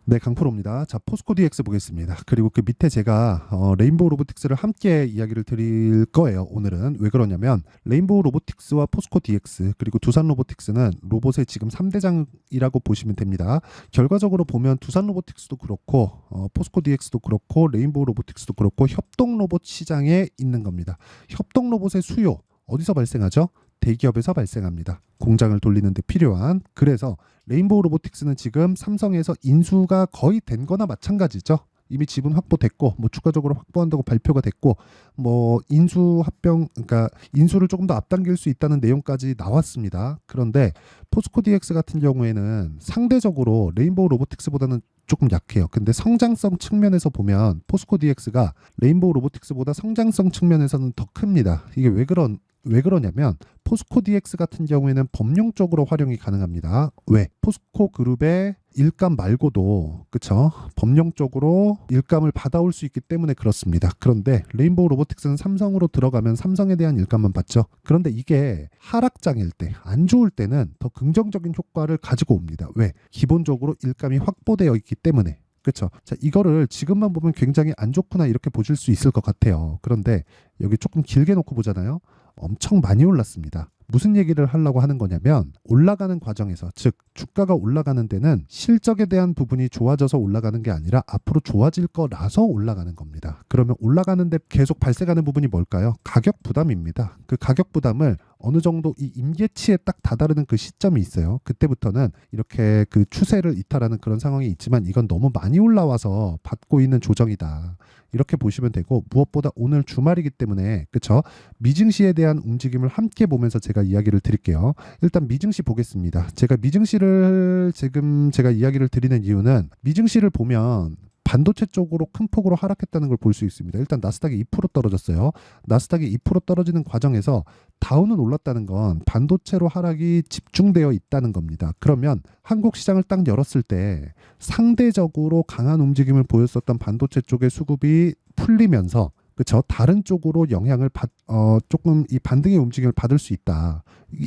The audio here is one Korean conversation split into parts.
네, 강프로입니다. 자, 포스코 DX 보겠습니다. 그리고 그 밑에 제가 레인보우 로보틱스를 함께 이야기를 드릴 거예요. 오늘은 왜 그러냐면 레인보우 로보틱스와 포스코 DX 그리고 두산 로보틱스는 로봇의 지금 3대장이라고 보시면 됩니다. 결과적으로 보면 두산 로보틱스도 그렇고 포스코 DX도 그렇고 레인보우 로보틱스도 그렇고 협동 로봇 시장에 있는 겁니다. 협동 로봇의 수요 어디서 발생하죠? 대기업에서 발생합니다. 공장을 돌리는 데 필요한. 그래서 레인보우 로보틱스는 지금 삼성에서 인수가 거의 된 거나 마찬가지죠. 이미 지분 확보됐고 뭐 추가적으로 확보한다고 발표가 됐고 뭐 인수 합병 그러니까 인수를 조금 더 앞당길 수 있다는 내용까지 나왔습니다. 그런데 포스코 DX 같은 경우에는 상대적으로 레인보우 로보틱스보다는 조금 약해요. 근데 성장성 측면에서 보면 포스코 DX가 레인보우 로보틱스보다 성장성 측면에서는 더 큽니다. 이게 왜 그러냐면 포스코 DX 같은 경우에는 법령적으로 활용이 가능합니다. 왜? 포스코 그룹의 일감 말고도 그쵸? 법령적으로 일감을 받아올 수 있기 때문에 그렇습니다. 그런데 레인보우 로보틱스는 삼성으로 들어가면 삼성에 대한 일감만 받죠. 그런데 이게 하락장일 때, 안 좋을 때는 더 긍정적인 효과를 가지고 옵니다. 왜? 기본적으로 일감이 확보되어 있기 때문에. 그렇죠. 자, 이거를 지금만 보면 굉장히 안 좋구나 이렇게 보실 수 있을 것 같아요. 그런데 여기 조금 길게 놓고 보잖아요. 엄청 많이 올랐습니다. 무슨 얘기를 하려고 하는 거냐면 올라가는 과정에서 즉 주가가 올라가는 데는 실적에 대한 부분이 좋아져서 올라가는 게 아니라 앞으로 좋아질 거라서 올라가는 겁니다. 그러면 올라가는데 계속 발생하는 부분이 뭘까요? 가격 부담입니다. 그 가격 부담을 어느 정도 이 임계치에 딱 다다르는 그 시점이 있어요. 그때부터는 이렇게 그 추세를 이탈하는 그런 상황이 있지만 이건 너무 많이 올라와서 받고 있는 조정이다. 이렇게 보시면 되고 무엇보다 오늘 주말이기 때문에 그쵸? 미증시에 대한 움직임을 함께 보면서 제가 이야기를 드릴게요. 일단 미증시 보겠습니다. 제가 미증시를 지금 제가 이야기를 드리는 이유는 미증시를 보면 반도체 쪽으로 큰 폭으로 하락했다는 걸 볼 수 있습니다. 일단 나스닥이 2% 떨어졌어요. 나스닥이 2% 떨어지는 과정에서 다우는 올랐다는 건 반도체로 하락이 집중되어 있다는 겁니다. 그러면 한국 시장을 딱 열었을 때 상대적으로 강한 움직임을 보였었던 반도체 쪽의 수급이 풀리면서 그쵸? 다른 쪽으로 영향을 조금 이 반등의 움직임을 받을 수 있다.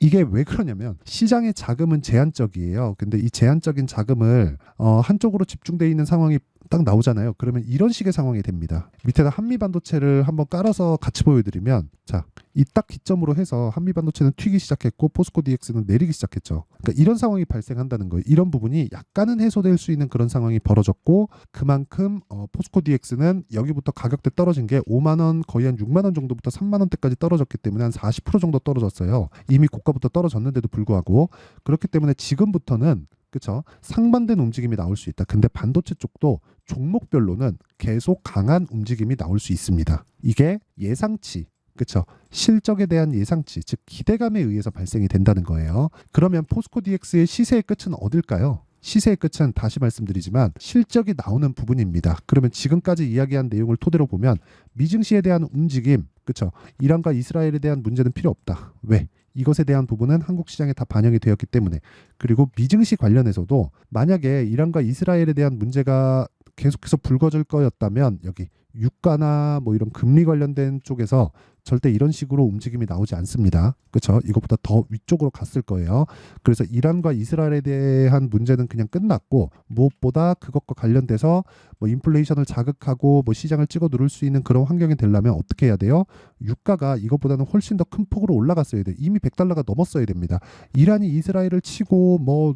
이게 왜 그러냐면 시장의 자금은 제한적이에요. 근데 이 제한적인 자금을 한쪽으로 집중되어 있는 상황이 딱 나오잖아요. 그러면 이런 식의 상황이 됩니다. 밑에다 한미 반도체를 한번 깔아서 같이 보여드리면 자, 이 딱 기점으로 해서 한미 반도체는 튀기 시작했고 포스코 DX는 내리기 시작했죠. 그러니까 이런 상황이 발생한다는 거예요. 이런 부분이 약간은 해소될 수 있는 그런 상황이 벌어졌고 그만큼 포스코 DX는 여기부터 가격대 떨어진 게 5만 원 거의 한 6만 원 정도부터 3만 원대까지 떨어졌기 때문에 한 40% 정도 떨어졌어요. 이미 고가부터 떨어졌는데도 불구하고 그렇기 때문에 지금부터는 그쵸? 상반된 움직임이 나올 수 있다. 근데 반도체 쪽도 종목별로는 계속 강한 움직임이 나올 수 있습니다. 이게 예상치, 그쵸? 실적에 대한 예상치, 즉 기대감에 의해서 발생이 된다는 거예요. 그러면 포스코 DX의 시세의 끝은 어딜까요? 시세의 끝은 다시 말씀드리지만 실적이 나오는 부분입니다. 그러면 지금까지 이야기한 내용을 토대로 보면 미증시에 대한 움직임, 그쵸? 이란과 이스라엘에 대한 문제는 필요 없다. 왜? 이것에 대한 부분은 한국 시장에 다 반영이 되었기 때문에 그리고 미증시 관련해서도 만약에 이란과 이스라엘에 대한 문제가 계속해서 불거질 거였다면 여기 유가나 뭐 이런 금리 관련된 쪽에서 절대 이런 식으로 움직임이 나오지 않습니다. 그렇죠? 이것보다 더 위쪽으로 갔을 거예요. 그래서 이란과 이스라엘에 대한 문제는 그냥 끝났고 무엇보다 그것과 관련돼서 뭐 인플레이션을 자극하고 뭐 시장을 찍어 누를 수 있는 그런 환경이 되려면 어떻게 해야 돼요? 유가가 이것보다는 훨씬 더 큰 폭으로 올라갔어야 돼요. 이미 100달러가 넘었어야 됩니다. 이란이 이스라엘을 치고 뭐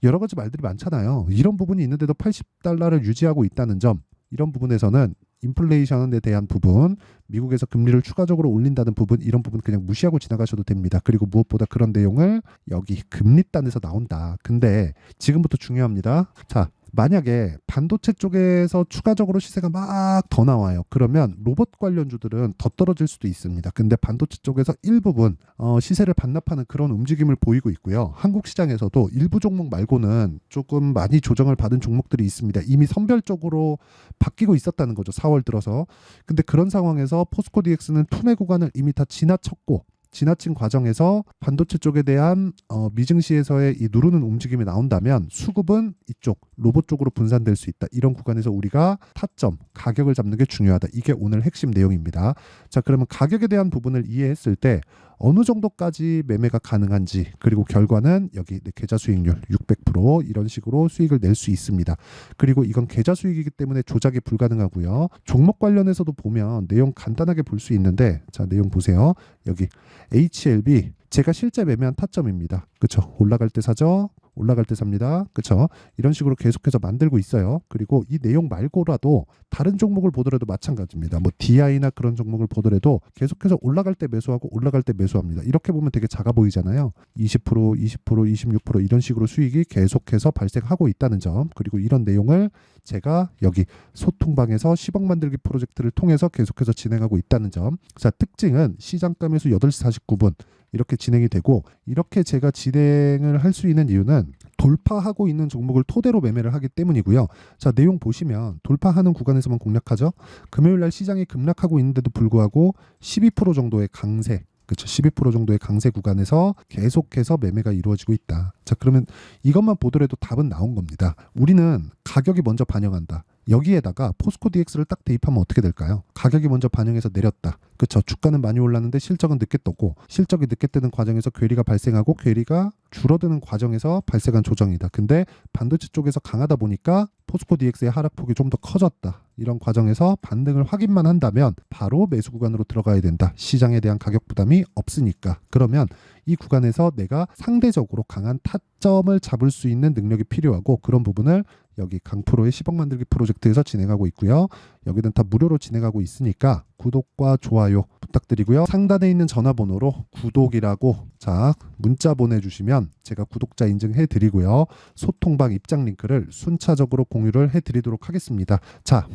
여러 가지 말들이 많잖아요. 이런 부분이 있는데도 80달러를 유지하고 있다는 점 이런 부분에서는 인플레이션에 대한 부분, 미국에서 금리를 추가적으로 올린다는 부분, 이런 부분 그냥 무시하고 지나가셔도 됩니다. 그리고 무엇보다 그런 내용을 여기 금리단에서 나온다. 근데 지금부터 중요합니다. 자, 만약에 반도체 쪽에서 추가적으로 시세가 막 더 나와요. 그러면 로봇 관련주들은 더 떨어질 수도 있습니다. 근데 반도체 쪽에서 일부분 시세를 반납하는 그런 움직임을 보이고 있고요. 한국 시장에서도 일부 종목 말고는 조금 많이 조정을 받은 종목들이 있습니다. 이미 선별적으로 바뀌고 있었다는 거죠. 4월 들어서. 근데 그런 상황에서 포스코 DX는 투매 구간을 이미 다 지나쳤고 지나친 과정에서 반도체 쪽에 대한 미증시에서의 이 누르는 움직임이 나온다면 수급은 이쪽 로봇 쪽으로 분산될 수 있다. 이런 구간에서 우리가 타점, 가격을 잡는 게 중요하다. 이게 오늘 핵심 내용입니다. 자, 그러면 가격에 대한 부분을 이해했을 때 어느 정도까지 매매가 가능한지, 그리고 결과는 여기 계좌 수익률 600% 이런 식으로 수익을 낼 수 있습니다. 그리고 이건 계좌 수익이기 때문에 조작이 불가능하고요. 종목 관련해서도 보면 내용 간단하게 볼 수 있는데, 자, 내용 보세요. 여기 HLB 제가 실제 매매한 타점입니다. 그쵸? 올라갈 때 사죠. 올라갈 때 삽니다. 그쵸? 이런 식으로 계속해서 만들고 있어요. 그리고 이 내용 말고라도 다른 종목을 보더라도 마찬가지입니다. 뭐 DI나 그런 종목을 보더라도 계속해서 올라갈 때 매수하고 올라갈 때 매수합니다. 이렇게 보면 되게 작아 보이잖아요. 20%, 20%, 26% 이런 식으로 수익이 계속해서 발생하고 있다는 점. 그리고 이런 내용을 제가 여기 소통방에서 10억 만들기 프로젝트를 통해서 계속해서 진행하고 있다는 점. 자, 특징은 시장가 매수 8시 49분 이렇게 진행이 되고, 이렇게 제가 진행을 할 수 있는 이유는 돌파하고 있는 종목을 토대로 매매를 하기 때문이고요. 자, 내용 보시면 돌파하는 구간에서만 공략하죠. 금요일 날 시장이 급락하고 있는데도 불구하고 12% 정도의 강세, 그렇죠. 12% 정도의 강세 구간에서 계속해서 매매가 이루어지고 있다. 자, 그러면 이것만 보더라도 답은 나온 겁니다. 우리는 가격이 먼저 반영한다. 여기에다가 포스코 DX를 딱 대입하면 어떻게 될까요? 가격이 먼저 반영해서 내렸다. 그렇죠. 주가는 많이 올랐는데 실적은 늦게 떴고, 실적이 늦게 뜨는 과정에서 괴리가 발생하고, 괴리가 줄어드는 과정에서 발생한 조정이다. 근데 반도체 쪽에서 강하다 보니까 포스코 DX의 하락폭이 좀 더 커졌다. 이런 과정에서 반등을 확인만 한다면 바로 매수 구간으로 들어가야 된다. 시장에 대한 가격 부담이 없으니까. 그러면 이 구간에서 내가 상대적으로 강한 타점을 잡을 수 있는 능력이 필요하고, 그런 부분을 여기 강프로의 10억 만들기 프로젝트에서 진행하고 있고요. 여기는 다 무료로 진행하고 있으니까 구독과 좋아요 부탁드리고요. 상단에 있는 전화번호로 구독이라고 자 문자 보내주시면 제가 구독자 인증해 드리고요. 소통방 입장 링크를 순차적으로 공유를 해 드리도록 하겠습니다. 자,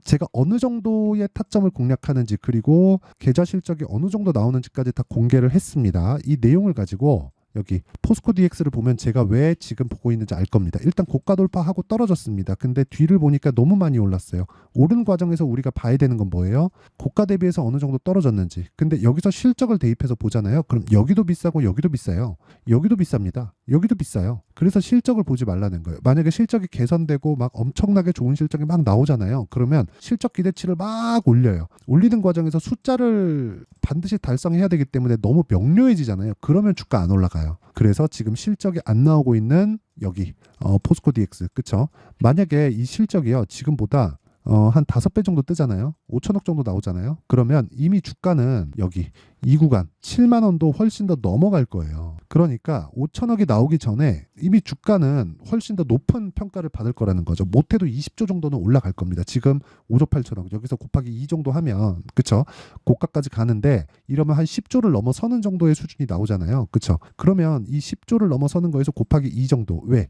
제가 어느 정도의 타점을 공략하는지, 그리고 계좌 실적이 어느 정도 나오는지까지 다 공개를 했습니다. 이 내용을 가지고 여기 포스코 DX를 보면 제가 왜 지금 보고 있는지 알 겁니다. 일단 고가 돌파하고 떨어졌습니다. 근데 뒤를 보니까 너무 많이 올랐어요. 오른 과정에서 우리가 봐야 되는 건 뭐예요? 고가 대비해서 어느 정도 떨어졌는지. 근데 여기서 실적을 대입해서 보잖아요. 그럼 여기도 비싸고 여기도 비싸요. 여기도 비쌉니다. 여기도 비싸요. 그래서 실적을 보지 말라는 거예요. 만약에 실적이 개선되고 막 엄청나게 좋은 실적이 막 나오잖아요. 그러면 실적 기대치를 막 올려요. 올리는 과정에서 숫자를 반드시 달성해야 되기 때문에 너무 명료해지잖아요. 그러면 주가 안 올라가요. 그래서 지금 실적이 안 나오고 있는 여기 포스코 DX, 그쵸? 만약에 이 실적이요 지금보다 한 5배 정도 뜨잖아요. 5천억 정도 나오잖아요. 그러면 이미 주가는 여기 이 구간 7만 원도 훨씬 더 넘어갈 거예요. 그러니까 5천억이 나오기 전에 이미 주가는 훨씬 더 높은 평가를 받을 거라는 거죠. 못해도 20조 정도는 올라갈 겁니다. 지금 5조 8천억 여기서 곱하기 2 정도 하면 그쵸? 고가까지 가는데 이러면 한 10조를 넘어서는 정도의 수준이 나오잖아요. 그쵸? 그러면 이 10조를 넘어서는 거에서 곱하기 2 정도. 왜?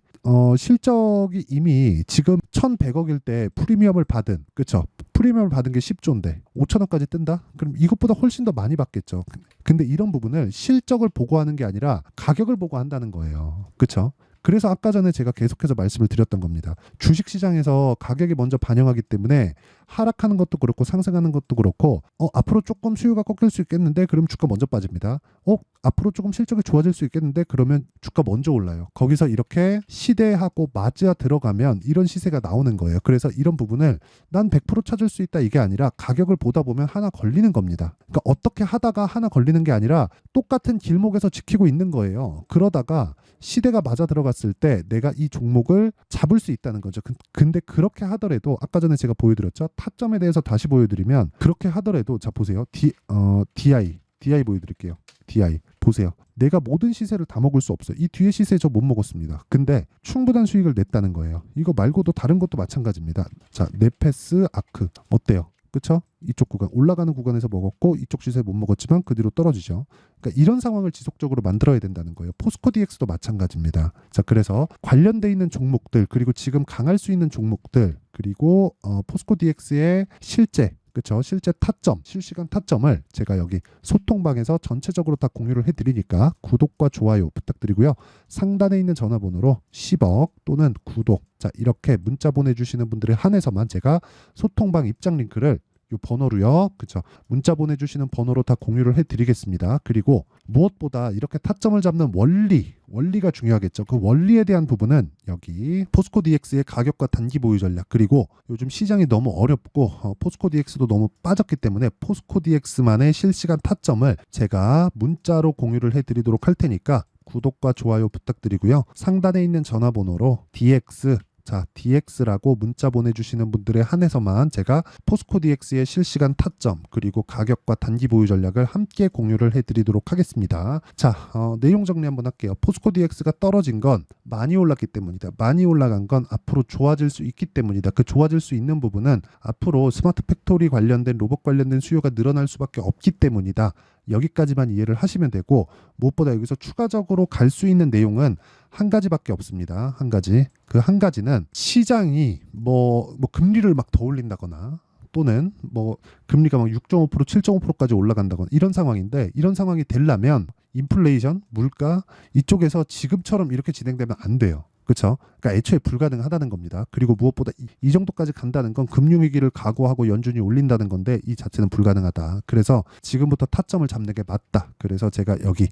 실적이 이미 지금 1,100억일 때 프리미엄을 받은, 그쵸? 프리미엄을 받은 게 10조인데 5천억까지 뜬다? 그럼 이것보다 훨씬 더 많이 받겠죠. 근데 이런 부분을 실적을 보고 하는 게 아니라 가격을 보고 한다는 거예요. 그쵸? 그래서 아까 전에 제가 계속해서 말씀을 드렸던 겁니다. 주식시장에서 가격이 먼저 반영하기 때문에 하락하는 것도 그렇고 상승하는 것도 그렇고 앞으로 조금 수요가 꺾일 수 있겠는데 그럼 주가 먼저 빠집니다. 앞으로 조금 실적이 좋아질 수 있겠는데 그러면 주가 먼저 올라요. 거기서 이렇게 시대하고 맞아 들어가면 이런 시세가 나오는 거예요. 그래서 이런 부분을 난 100% 찾을 수 있다 이게 아니라 가격을 보다 보면 하나 걸리는 겁니다. 그러니까 어떻게 하다가 하나 걸리는 게 아니라 똑같은 길목에서 지키고 있는 거예요. 그러다가 시대가 맞아 들어갔을 때 내가 이 종목을 잡을 수 있다는 거죠. 근데 그렇게 하더라도 아까 전에 제가 보여드렸죠. 타점에 대해서 다시 보여드리면 그렇게 하더라도 자 보세요. DI 보여드릴게요. DI 보세요. 내가 모든 시세를 다 먹을 수 없어요. 이 뒤에 시세 저 못 먹었습니다. 근데 충분한 수익을 냈다는 거예요. 이거 말고도 다른 것도 마찬가지입니다. 자, 네페스, 아크 어때요? 그쵸? 이쪽 구간 올라가는 구간에서 먹었고 이쪽 시세 못 먹었지만 그 뒤로 떨어지죠. 그러니까 이런 상황을 지속적으로 만들어야 된다는 거예요. 포스코 DX도 마찬가지입니다. 자, 그래서 관련돼 있는 종목들 그리고 지금 강할 수 있는 종목들 그리고 포스코 DX의 실제 그렇죠. 실제 타점, 실시간 타점을 제가 여기 소통방에서 전체적으로 다 공유를 해드리니까 구독과 좋아요 부탁드리고요. 상단에 있는 전화번호로 10억 또는 구독 자 이렇게 문자 보내주시는 분들에 한해서만 제가 소통방 입장 링크를 요 번호로요. 그쵸. 문자 보내주시는 번호로 다 공유를 해드리겠습니다. 그리고 무엇보다 이렇게 타점을 잡는 원리가 중요하겠죠. 그 원리에 대한 부분은 여기 포스코 DX의 가격과 단기 보유 전략, 그리고 요즘 시장이 너무 어렵고 포스코 DX도 너무 빠졌기 때문에 포스코 DX만의 실시간 타점을 제가 문자로 공유를 해드리도록 할 테니까 구독과 좋아요 부탁드리고요. 상단에 있는 전화번호로 DX라고 문자 보내주시는 분들에 한해서만 제가 포스코 DX의 실시간 타점 그리고 가격과 단기 보유 전략을 함께 공유를 해드리도록 하겠습니다. 자, 내용 정리 한번 할게요. 포스코 DX가 떨어진 건 많이 올랐기 때문이다. 많이 올라간 건 앞으로 좋아질 수 있기 때문이다. 그 좋아질 수 있는 부분은 앞으로 스마트 팩토리 관련된 로봇 관련된 수요가 늘어날 수밖에 없기 때문이다. 여기까지만 이해를 하시면 되고, 무엇보다 여기서 추가적으로 갈 수 있는 내용은 한 가지밖에 없습니다. 한 가지. 그 한 가지는 시장이 뭐 금리를 막 더 올린다거나 또는 뭐 금리가 막 6.5%, 7.5%까지 올라간다거나 이런 상황인데, 이런 상황이 되려면 인플레이션, 물가 이쪽에서 지금처럼 이렇게 진행되면 안 돼요. 그렇죠? 그러니까 애초에 불가능하다는 겁니다. 그리고 무엇보다 이 정도까지 간다는 건 금융위기를 각오하고 연준이 올린다는 건데 이 자체는 불가능하다. 그래서 지금부터 타점을 잡는 게 맞다. 그래서 제가 여기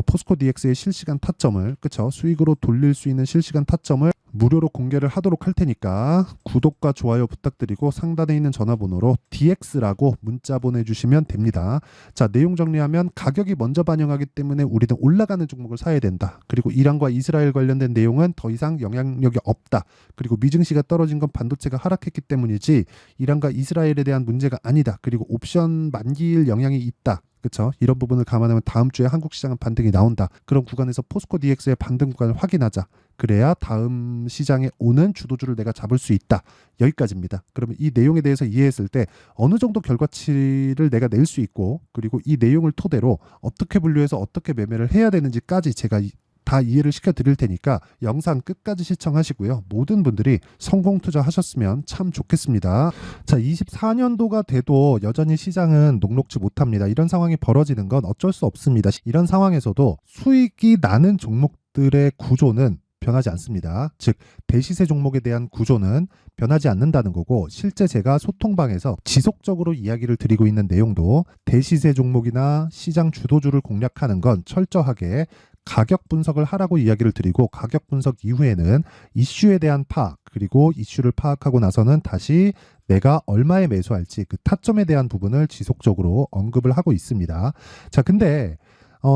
포스코 DX의 실시간 타점을, 그렇죠? 수익으로 돌릴 수 있는 실시간 타점을 무료로 공개를 하도록 할 테니까 구독과 좋아요 부탁드리고 상단에 있는 전화번호로 DX라고 문자 보내주시면 됩니다. 자, 내용 정리하면 가격이 먼저 반영하기 때문에 우리는 올라가는 종목을 사야 된다. 그리고 이란과 이스라엘 관련된 내용은 더 이상 영향력이 없다. 그리고 미증시가 떨어진 건 반도체가 하락했기 때문이지 이란과 이스라엘에 대한 문제가 아니다. 그리고 옵션 만기일 영향이 있다. 그렇죠? 이런 부분을 감안하면 다음 주에 한국 시장은 반등이 나온다. 그런 구간에서 포스코 DX의 반등 구간을 확인하자. 그래야 다음 시장에 오는 주도주를 내가 잡을 수 있다. 여기까지입니다. 그러면 이 내용에 대해서 이해했을 때 어느 정도 결과치를 내가 낼 수 있고, 그리고 이 내용을 토대로 어떻게 분류해서 어떻게 매매를 해야 되는지까지 제가 다 이해를 시켜드릴 테니까 영상 끝까지 시청하시고요. 모든 분들이 성공 투자하셨으면 참 좋겠습니다. 자, 24년도가 돼도 여전히 시장은 녹록지 못합니다. 이런 상황이 벌어지는 건 어쩔 수 없습니다. 이런 상황에서도 수익이 나는 종목들의 구조는 변하지 않습니다. 즉 대시세 종목에 대한 구조는 변하지 않는다는 거고, 실제 제가 소통방에서 지속적으로 이야기를 드리고 있는 내용도 대시세 종목이나 시장 주도주를 공략하는 건 철저하게 가격 분석을 하라고 이야기를 드리고, 가격 분석 이후에는 이슈에 대한 파악, 그리고 이슈를 파악하고 나서는 다시 내가 얼마에 매수할지 그 타점에 대한 부분을 지속적으로 언급을 하고 있습니다. 자, 근데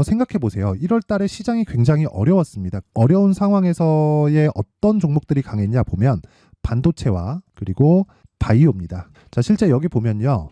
생각해 보세요. 1월 달에 시장이 굉장히 어려웠습니다. 어려운 상황에서의 어떤 종목들이 강했냐 보면 반도체와 그리고 바이오입니다. 자, 실제 여기 보면요.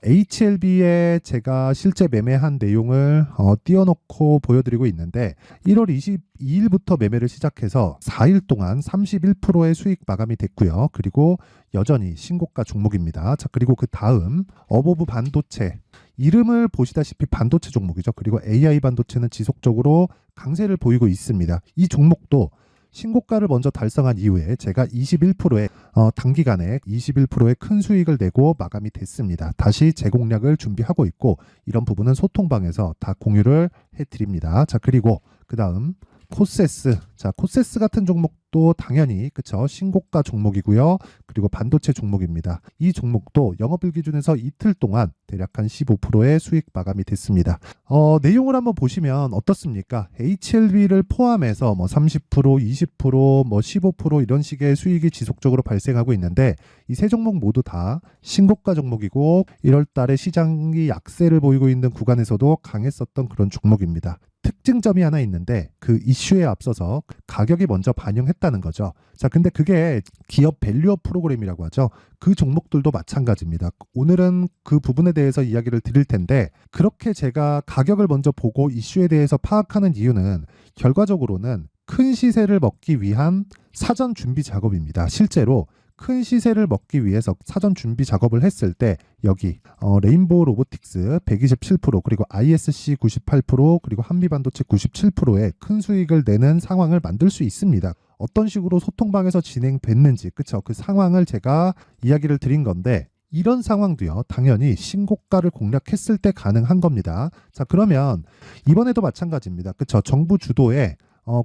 HLB에 제가 실제 매매한 내용을 띄워놓고 보여드리고 있는데, 1월 22일부터 매매를 시작해서 4일 동안 31%의 수익 마감이 됐고요. 그리고 여전히 신고가 종목입니다. 자, 그리고 그 다음 어보브 반도체, 이름을 보시다시피 반도체 종목이죠. 그리고 AI 반도체는 지속적으로 강세를 보이고 있습니다. 이 종목도 신고가를 먼저 달성한 이후에 제가 21%의 단기간에 21%의 큰 수익을 내고 마감이 됐습니다. 다시 재공략을 준비하고 있고, 이런 부분은 소통방에서 다 공유를 해드립니다. 자, 그리고 그 다음 코세스. 자, 코세스 같은 종목도 당연히 그쵸, 신고가 종목이고요. 그리고 반도체 종목입니다. 이 종목도 영업일 기준에서 이틀 동안 대략 한 15%의 수익 마감이 됐습니다. 내용을 한번 보시면 어떻습니까? HLB를 포함해서 뭐 30%, 20%, 뭐 15% 이런 식의 수익이 지속적으로 발생하고 있는데, 이 세 종목 모두 다 신고가 종목이고 1월 달에 시장이 약세를 보이고 있는 구간에서도 강했었던 그런 종목입니다. 특징점이 하나 있는데 그 이슈에 앞서서 가격이 먼저 반영했다는 거죠. 자, 근데 그게 기업 밸류업 프로그램이라고 하죠. 그 종목들도 마찬가지입니다. 오늘은 그 부분에 대해서 이야기를 드릴 텐데, 그렇게 제가 가격을 먼저 보고 이슈에 대해서 파악하는 이유는 결과적으로는 큰 시세를 먹기 위한 사전 준비 작업입니다. 실제로 큰 시세를 먹기 위해서 사전 준비 작업을 했을 때 여기 레인보우 로보틱스 127%, 그리고 ISC 98%, 그리고 한미반도체 97%의 큰 수익을 내는 상황을 만들 수 있습니다. 어떤 식으로 소통방에서 진행됐는지, 그쵸? 그 상황을 제가 이야기를 드린 건데, 이런 상황도요, 당연히 신고가를 공략했을 때 가능한 겁니다. 자, 그러면 이번에도 마찬가지입니다. 그쵸? 정부 주도의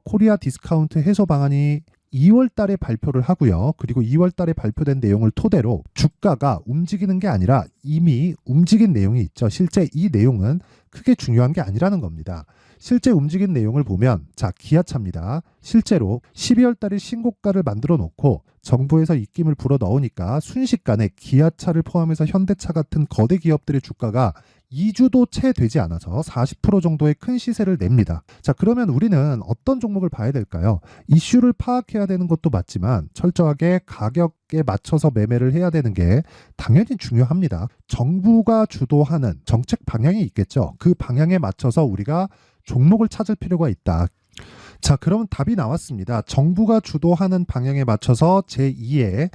코리아 디스카운트 해소 방안이 2월 달에 발표를 하고요. 그리고 2월 달에 발표된 내용을 토대로 주가가 움직이는 게 아니라 이미 움직인 내용이 있죠. 실제 이 내용은 크게 중요한 게 아니라는 겁니다. 실제 움직인 내용을 보면 자, 기아차입니다. 실제로 12월 달에 신고가를 만들어 놓고 정부에서 입김을 불어 넣으니까 순식간에 기아차를 포함해서 현대차 같은 거대 기업들의 주가가 2주도 채 되지 않아서 40% 정도의 큰 시세를 냅니다. 자, 그러면 우리는 어떤 종목을 봐야 될까요? 이슈를 파악해야 되는 것도 맞지만 철저하게 가격에 맞춰서 매매를 해야 되는 게 당연히 중요합니다. 정부가 주도하는 정책 방향이 있겠죠. 그 방향에 맞춰서 우리가 종목을 찾을 필요가 있다. 자, 그러면 답이 나왔습니다. 정부가 주도하는 방향에 맞춰서 제2의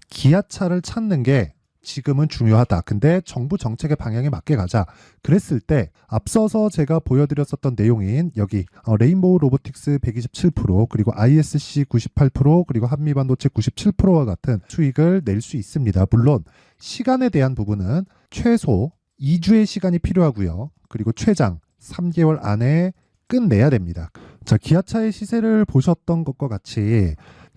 기아차를 찾는 게 지금은 중요하다. 근데 정부 정책의 방향에 맞게 가자. 그랬을 때 앞서서 제가 보여드렸었던 내용인 여기 레인보우 로보틱스 127% 그리고 ISC 98% 그리고 한미반도체 97%와 같은 수익을 낼 수 있습니다. 물론 시간에 대한 부분은 최소 2주의 시간이 필요하고요. 그리고 최장 3개월 안에 끝내야 됩니다. 자, 기아차의 시세를 보셨던 것과 같이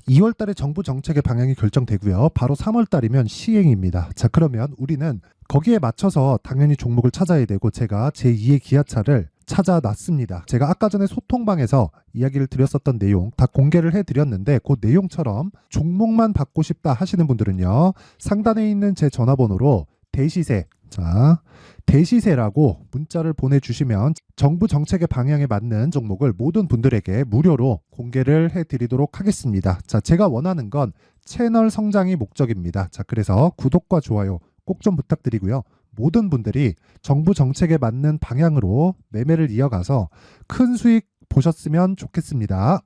2월 달에 정부 정책의 방향이 결정되고요. 바로 3월 달이면 시행입니다. 자, 그러면 우리는 거기에 맞춰서 당연히 종목을 찾아야 되고 제가 제2의 기아차를 찾아놨습니다. 제가 아까 전에 소통방에서 이야기를 드렸었던 내용 다 공개를 해드렸는데 그 내용처럼 종목만 받고 싶다 하시는 분들은요. 상단에 있는 제 전화번호로 대시세, 자, 대시세라고 문자를 보내주시면 정부 정책의 방향에 맞는 종목을 모든 분들에게 무료로 공개를 해드리도록 하겠습니다. 자, 제가 원하는 건 채널 성장이 목적입니다. 자, 그래서 구독과 좋아요 꼭 좀 부탁드리고요. 모든 분들이 정부 정책에 맞는 방향으로 매매를 이어가서 큰 수익 보셨으면 좋겠습니다.